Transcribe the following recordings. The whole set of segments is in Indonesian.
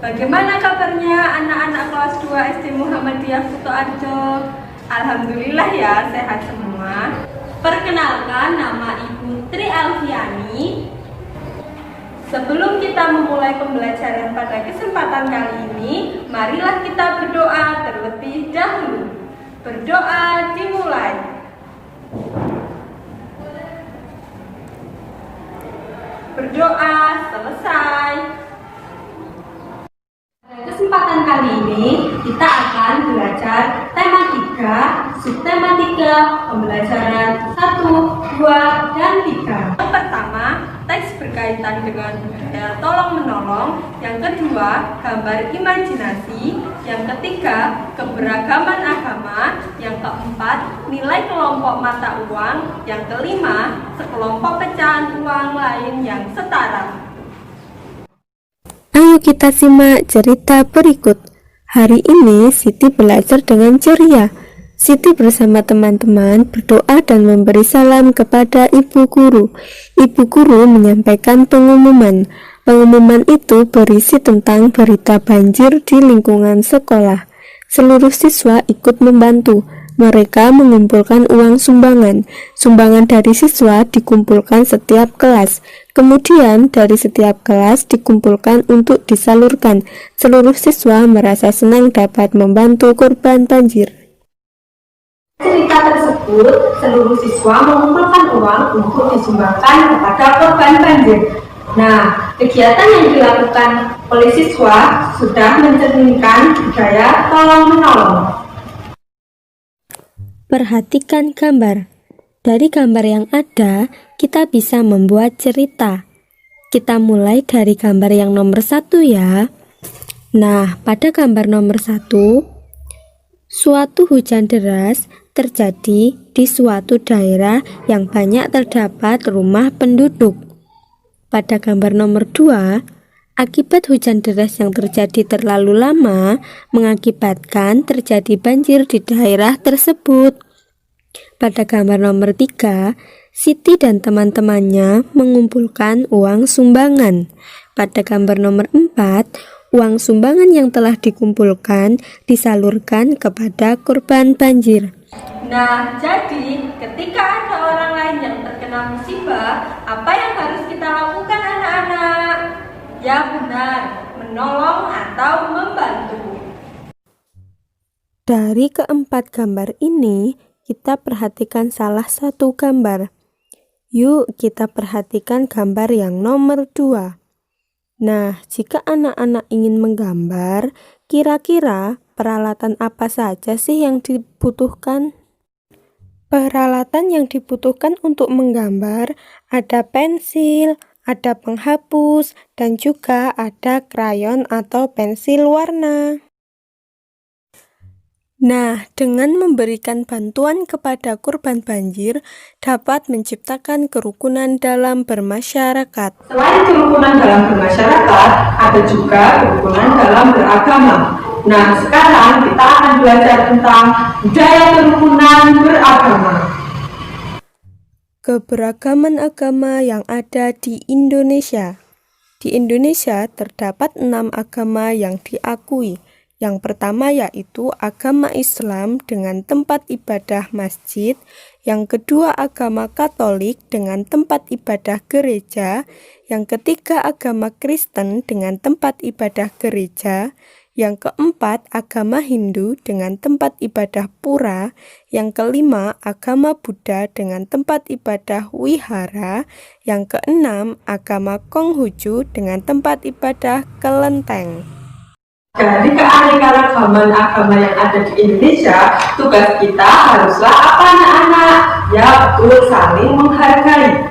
Bagaimana kabarnya anak-anak kelas 2 SD Muhammadiyah Kutoarjo? Alhamdulillah ya, sehat semua. Perkenalkan, nama Ibu Tri Alfiani. Sebelum kita memulai pembelajaran pada kesempatan kali ini, marilah kita berdoa terlebih dahulu. Berdoa dimulai. Berdoa selesai. Pada kesempatan kali ini, kita akan belajar tema 3, subtema 3, pembelajaran 1, 2, dan 3. Yang pertama, teks berkaitan dengan budaya tolong-menolong. Yang kedua, gambar imajinasi. Yang ketiga, keberagaman agama. Yang keempat, nilai kelompok mata uang. Yang kelima, sekelompok pecahan uang lain yang setara. Ayo kita simak cerita berikut. Hari ini Siti belajar dengan ceria. Siti bersama teman-teman berdoa dan memberi salam kepada ibu guru. Ibu guru menyampaikan pengumuman. Pengumuman itu berisi tentang berita banjir di lingkungan sekolah. Seluruh siswa ikut membantu. Mereka mengumpulkan uang sumbangan. Sumbangan dari siswa dikumpulkan setiap kelas. Kemudian dari setiap kelas dikumpulkan untuk disalurkan. Seluruh siswa merasa senang dapat membantu korban banjir. Cerita tersebut, seluruh siswa mengumpulkan uang untuk disumbangkan kepada korban banjir. Nah, kegiatan yang dilakukan oleh siswa sudah mencerminkan budaya tolong-menolong. Perhatikan gambar. Dari gambar yang ada, kita bisa membuat cerita. Kita mulai dari gambar yang nomor 1 ya. Nah, pada gambar nomor 1, suatu hujan deras terjadi di suatu daerah yang banyak terdapat rumah penduduk. Pada gambar nomor 2, akibat hujan deras yang terjadi terlalu lama mengakibatkan terjadi banjir di daerah tersebut. Pada gambar nomor 3, Siti dan teman-temannya mengumpulkan uang sumbangan. Pada gambar nomor 4, uang sumbangan yang telah dikumpulkan disalurkan kepada korban banjir. Nah, jadi ketika ada orang lain yang terkena musibah, apa yang harus kita lakukan anak-anak? Ya benar, menolong atau membantu. Dari keempat gambar ini, kita perhatikan salah satu gambar. Yuk kita perhatikan gambar yang nomor 2. Nah, jika anak-anak ingin menggambar, kira-kira peralatan apa saja sih yang dibutuhkan? Peralatan yang dibutuhkan untuk menggambar ada pensil, ada penghapus, dan juga ada krayon atau pensil warna. Nah, dengan memberikan bantuan kepada korban banjir dapat menciptakan kerukunan dalam bermasyarakat. Selain kerukunan dalam bermasyarakat, ada juga kerukunan dalam beragama. Nah, sekarang kita akan belajar tentang budaya kerukunan beragama. Keberagaman agama yang ada di Indonesia. Di Indonesia terdapat 6 agama yang diakui. Yang pertama yaitu agama Islam dengan tempat ibadah masjid. Yang kedua agama Katolik dengan tempat ibadah gereja. Yang ketiga agama Kristen dengan tempat ibadah gereja. Yang keempat agama Hindu dengan tempat ibadah pura. Yang kelima agama Buddha dengan tempat ibadah wihara. Yang keenam agama Konghucu dengan tempat ibadah kelenteng. Dari keanekaragaman agama yang ada di Indonesia, tugas kita haruslah apa anak-anak? Ya betul, saling menghargai.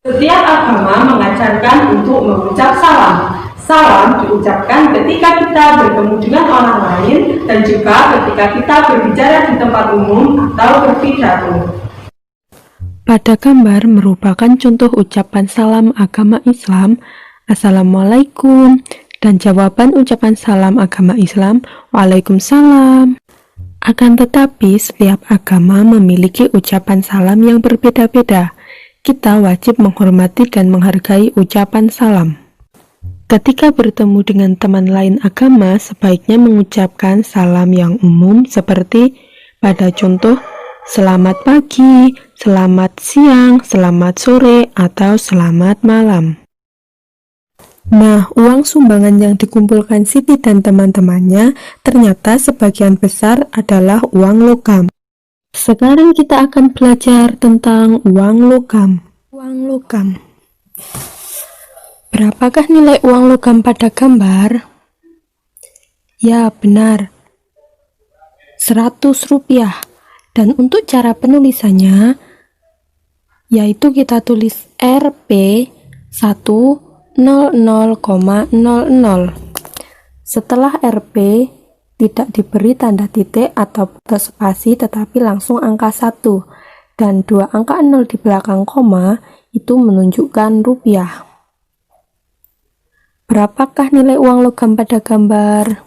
Setiap agama mengajarkan untuk mengucap salam. Salam diucapkan ketika kita bertemu dengan orang lain dan juga ketika kita berbicara di tempat umum atau berpidato. Pada gambar merupakan contoh ucapan salam agama Islam, Assalamualaikum, dan jawaban ucapan salam agama Islam, Waalaikumsalam. Akan tetapi, setiap agama memiliki ucapan salam yang berbeda-beda. Kita wajib menghormati dan menghargai ucapan salam. Ketika bertemu dengan teman lain agama, sebaiknya mengucapkan salam yang umum seperti pada contoh selamat pagi, selamat siang, selamat sore, atau selamat malam. Nah, uang sumbangan yang dikumpulkan Siti dan teman-temannya ternyata sebagian besar adalah uang logam. Sekarang kita akan belajar tentang uang logam. Uang logam. Berapakah nilai uang logam pada gambar? Ya, benar. 100 rupiah. Dan untuk cara penulisannya, yaitu kita tulis Rp 100,00. Setelah Rp tidak diberi tanda titik atau spasi, tetapi langsung angka 1. Dan 2 angka 0 di belakang koma itu menunjukkan rupiah. Berapakah nilai uang logam pada gambar?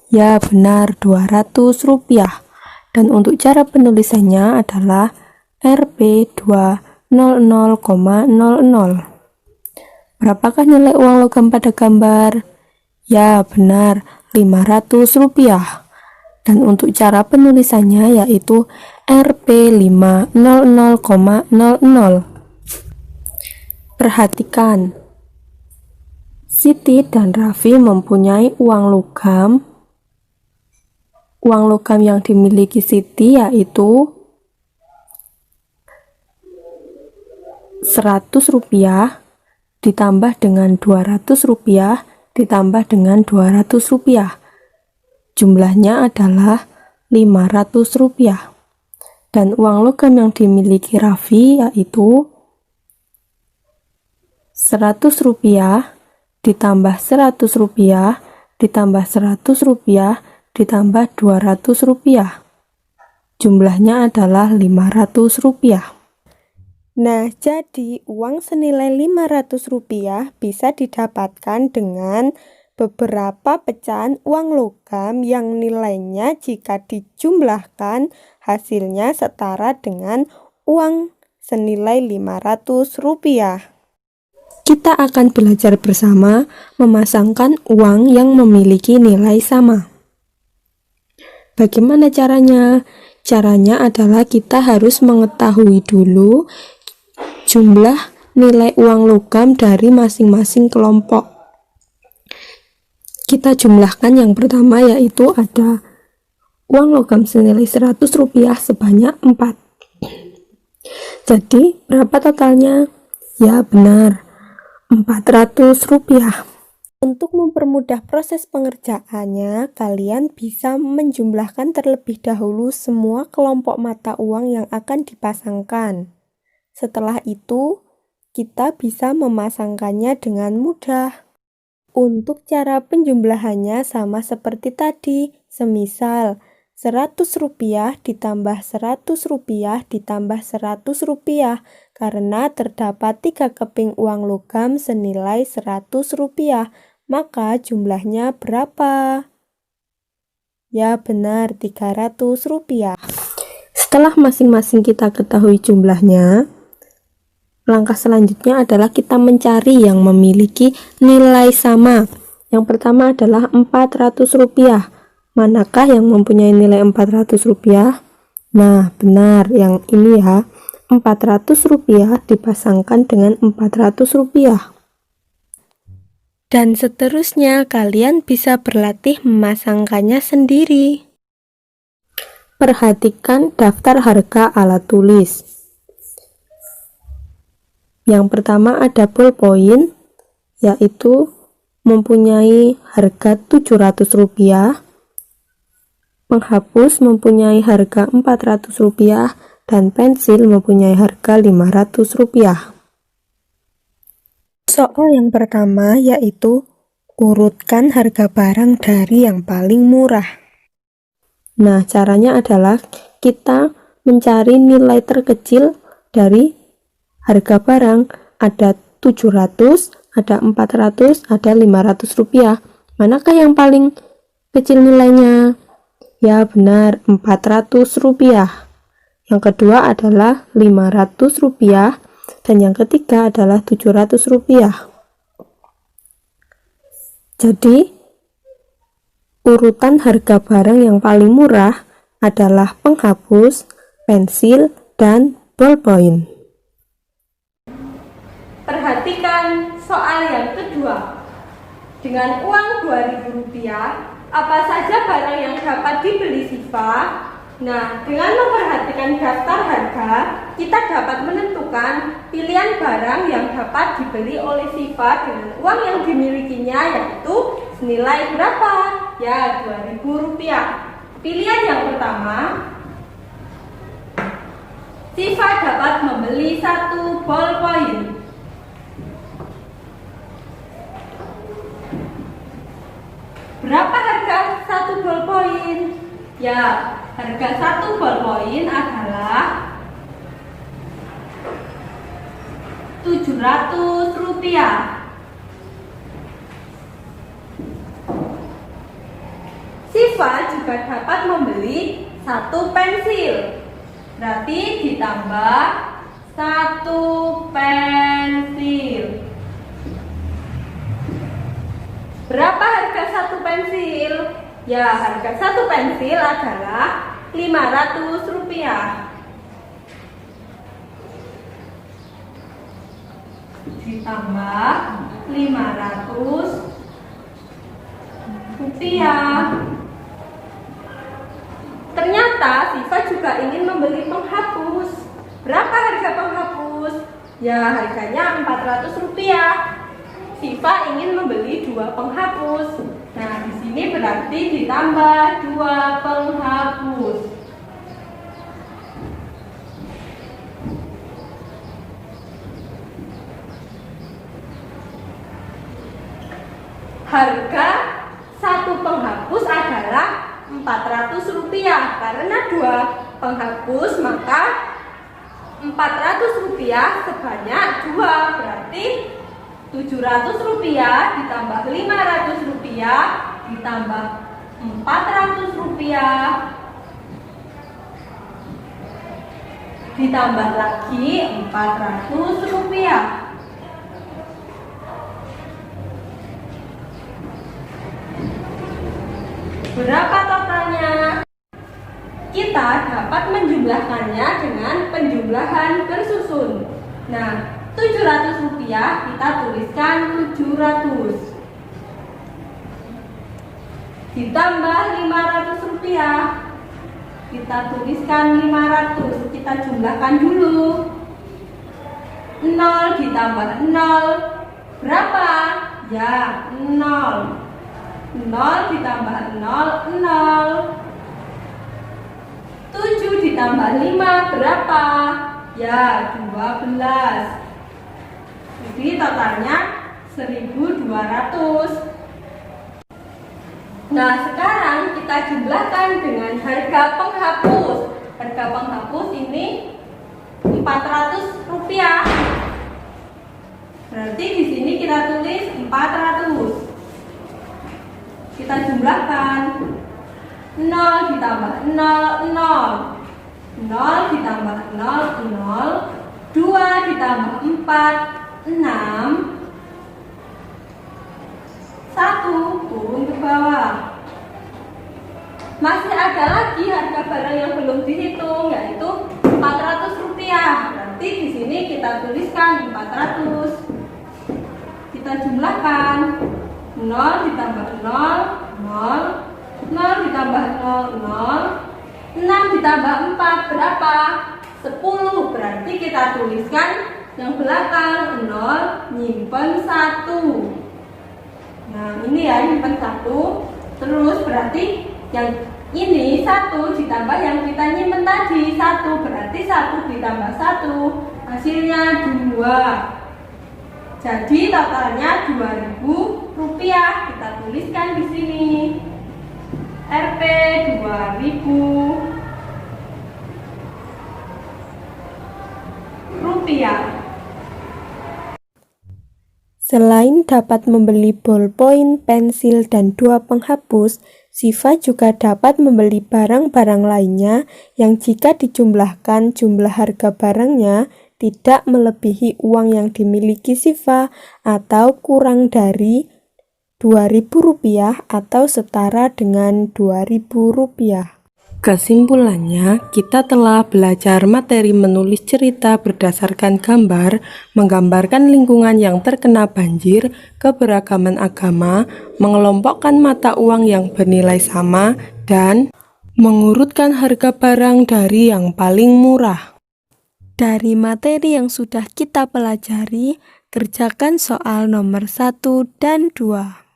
Ya, benar, 200 rupiah. Dan untuk cara penulisannya adalah Rp 200,00. Berapakah nilai uang logam pada gambar? Ya, benar, 500 rupiah. Dan untuk cara penulisannya yaitu Rp 500,00. Perhatikan, Siti dan Raffi mempunyai uang logam. Uang logam yang dimiliki Siti yaitu 100 rupiah ditambah dengan 200 rupiah ditambah dengan 200 rupiah. Jumlahnya adalah 500 rupiah. Dan uang logam yang dimiliki Raffi yaitu 100 rupiah ditambah 100 rupiah ditambah 100 rupiah ditambah 200 rupiah. Jumlahnya adalah 500 rupiah. Nah, jadi uang senilai 500 rupiah bisa didapatkan dengan beberapa pecahan uang logam yang nilainya jika dijumlahkan hasilnya setara dengan uang senilai 500 rupiah. Kita akan belajar bersama memasangkan uang yang memiliki nilai sama. Bagaimana caranya? Caranya adalah kita harus mengetahui dulu jumlah nilai uang logam dari masing-masing kelompok. Kita jumlahkan yang pertama yaitu ada uang logam senilai 100 rupiah sebanyak 4. Jadi berapa totalnya? Ya, benar, 400 rupiah. Untuk mempermudah proses pengerjaannya, kalian bisa menjumlahkan terlebih dahulu semua kelompok mata uang yang akan dipasangkan. Setelah itu, kita bisa memasangkannya dengan mudah. Untuk cara penjumlahannya sama seperti tadi, semisal 100 rupiah ditambah 100 rupiah ditambah 100 rupiah, karena terdapat 3 keping uang logam senilai 100 rupiah, maka jumlahnya berapa? Ya, benar, 300 rupiah. Setelah masing-masing kita ketahui jumlahnya, langkah selanjutnya adalah kita mencari yang memiliki nilai sama. Yang pertama adalah 400 rupiah. Manakah yang mempunyai nilai 400 rupiah? Nah, benar, yang ini ya. 400 rupiah dipasangkan dengan 400 rupiah. Dan seterusnya, kalian bisa berlatih memasangkannya sendiri. Perhatikan daftar harga alat tulis. Yang pertama ada ballpoint, yaitu mempunyai harga 700 rupiah, penghapus mempunyai harga 400 rupiah, dan pensil mempunyai harga 500 rupiah. Soal yang pertama yaitu urutkan harga barang dari yang paling murah. Nah, caranya adalah kita mencari nilai terkecil dari harga barang. Ada 700, ada 400, ada 500 rupiah. Manakah yang paling kecil nilainya? Ya, benar, 400 rupiah. Yang kedua adalah 500 rupiah. Dan yang ketiga adalah 700 rupiah. Jadi, urutan harga barang yang paling murah adalah penghapus, pensil, dan ballpoint. Perhatikan soal yang kedua. Dengan uang Rp2.000, apa saja barang yang dapat dibeli Siva? Nah, dengan memperhatikan daftar harga, kita dapat menentukan pilihan barang yang dapat dibeli oleh Siva dengan uang yang dimilikinya, yaitu senilai berapa? Ya, Rp2.000. Pilihan yang pertama, Siva dapat membeli 1 ballpoint. Berapa harga 1 ballpoint? Ya, harga 1 ballpoint adalah Rp700. Siva juga dapat membeli 1 pensil. Berarti ditambah 1 pensil. Berapa harga 1 pensil? Ya, harga 1 pensil adalah Rp500. Ditambah Rp500. Ternyata Siva juga ingin membeli penghapus. Berapa harga penghapus? Ya, harganya Rp400. Siva ingin membeli 2 penghapus. Nah, di sini berarti ditambah 2 penghapus. Harga 1 penghapus adalah Rp400. Karena 2 penghapus, maka Rp400 sebanyak 2, berarti Rp700 ditambah Rp500 ditambah Rp400 ditambah lagi Rp400. Berapa totalnya? Kita dapat menjumlahkannya dengan penjumlahan bersusun. Nah, Rp700 kita tuliskan 700 ditambah Rp500 kita tuliskan 500. Kita jumlahkan dulu. 0 ditambah 0 berapa? Ya, 0. 0 ditambah 0, 0. 7 ditambah 5 berapa? Ya, 12. Jadi totalnya 1.200. Nah, sekarang kita jumlahkan dengan harga penghapus. Harga penghapus ini Rp400. Berarti di sini kita tulis 400. Kita jumlahkan. 0 ditambah 0, 0. 0 ditambah 0, 0. 2 ditambah 4, 6. 1 turun ke bawah. Masih ada lagi harga barang yang belum dihitung, yaitu Rp400. Berarti di sini kita tuliskan 400. Kita jumlahkan. 0 ditambah 0, 0. 0 ditambah 0, 0. 6 ditambah 4 berapa? 10. Berarti kita tuliskan yang belakang 0, nyimpen 1. Nah, ini ya, nyimpen 1. Terus berarti yang ini 1 ditambah yang kita nyimpen tadi 1. Berarti 1 ditambah 1 hasilnya 2. Jadi totalnya Rp2.000. Kita tuliskan di sini. Rp 2.000. Selain dapat membeli ballpoint, pensil, dan 2 penghapus, Siva juga dapat membeli barang-barang lainnya yang jika dijumlahkan jumlah harga barangnya tidak melebihi uang yang dimiliki Siva atau kurang dari Rp2.000 atau setara dengan Rp2.000. Kesimpulannya, kita telah belajar materi menulis cerita berdasarkan gambar, menggambarkan lingkungan yang terkena banjir, keberagaman agama, mengelompokkan mata uang yang bernilai sama, dan mengurutkan harga barang dari yang paling murah. Dari materi yang sudah kita pelajari, kerjakan soal nomor 1 dan 2.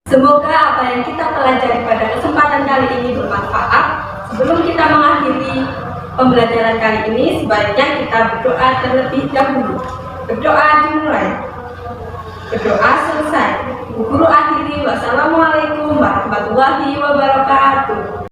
Semoga apa yang kita pelajari pada kesempatan kali ini bermanfaat. Sebelum kita mengakhiri pembelajaran kali ini, sebaiknya kita berdoa terlebih dahulu. Berdoa dimulai. Berdoa selesai. Guru akhiri. Wassalamualaikum warahmatullahi wabarakatuh.